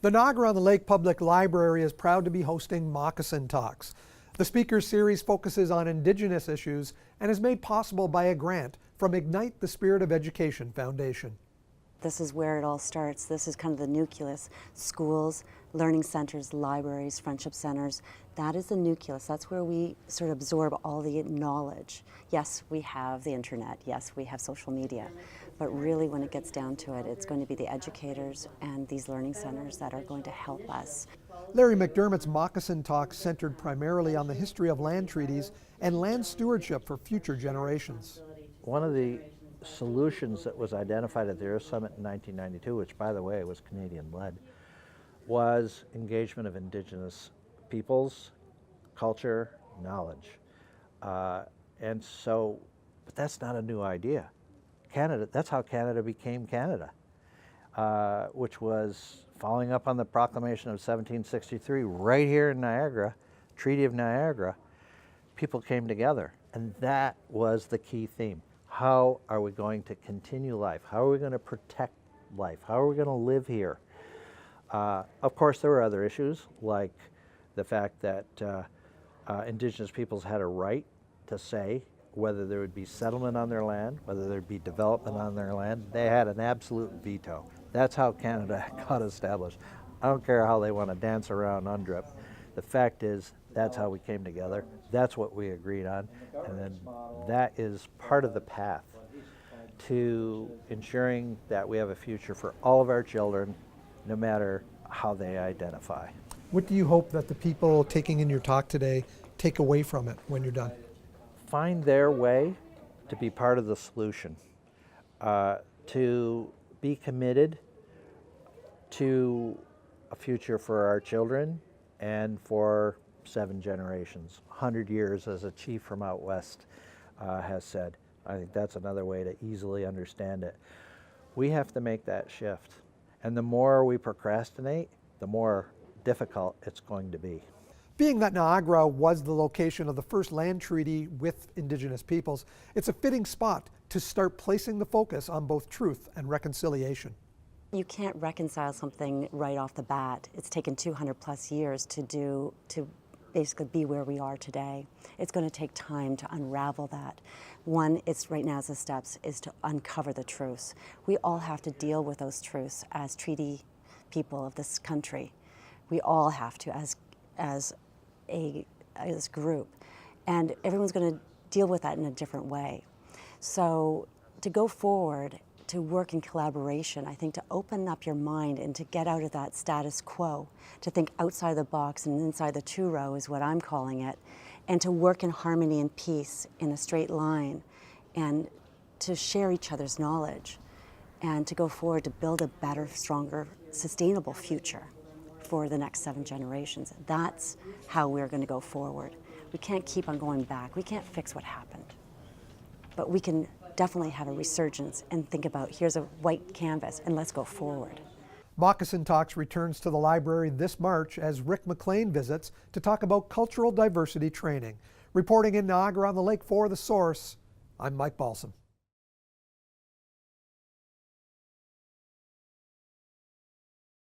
The Niagara-on-the-Lake Public Library is proud to be hosting Moccasin Talks. The speaker series focuses on Indigenous issues and is made possible by a grant from Ignite the Spirit of Education Foundation. This is where it all starts. This is kind of the nucleus. Schools, learning centers, libraries, friendship centers. That is the nucleus. That's where we sort of absorb all the knowledge. Yes, we have the internet. Yes, we have social media. But really, when it gets down to it, it's going to be the educators and these learning centers that are going to help us. Larry McDermott's Moccasin Talks centered primarily on the history of land treaties and land stewardship for future generations. One of the solutions that was identified at the Earth Summit in 1992, which by the way was Canadian-led, was engagement of Indigenous peoples, culture, knowledge. But that's not a new idea. Canada, that's how Canada became Canada, which was following up on the proclamation of 1763 right here in Niagara, Treaty of Niagara. People came together, and that was the key theme. How are we going to continue life? How are we going to protect life? How are we going to live here? Of course, there were other issues, like the fact that Indigenous peoples had a right to say whether there would be settlement on their land, whether there'd be development on their land. They had an absolute veto. That's how Canada got established. I don't care how they want to dance around UNDRIP. The fact is, that's how we came together. That's what we agreed on. And then that is part of the path to ensuring that we have a future for all of our children, no matter how they identify. What do you hope that the people taking in your talk today take away from it when you're done? Find their way to be part of the solution, to be committed to a future for our children and for 7 generations, 100 years, as a chief from out west has said. I think that's another way to easily understand it. We have to make that shift, and the more we procrastinate, the more difficult it's going to be. Being that Niagara was the location of the first land treaty with Indigenous peoples, it's a fitting spot to start placing the focus on both truth and reconciliation. You can't reconcile something right off the bat. It's taken 200 plus years to basically be where we are today. It's going to take time to unravel that. One, it's right now as the steps is to uncover the truths. We all have to deal with those truths as treaty people of this country. We all have to as a group, and everyone's going to deal with that in a different way. So to go forward, to work in collaboration, I think to open up your mind and to get out of that status quo, to think outside the box and inside the churro is what I'm calling it, and to work in harmony and peace in a straight line, and to share each other's knowledge, and to go forward to build a better, stronger, sustainable future for the next 7 generations. That's how we're going to go forward. We can't keep on going back. We can't fix what happened. But we can definitely have a resurgence and think about, here's a white canvas and let's go forward. Moccasin Talks returns to the library this March as Rick McLean visits to talk about cultural diversity training. Reporting in Niagara-on-the-Lake for The Source, I'm Mike Balsom.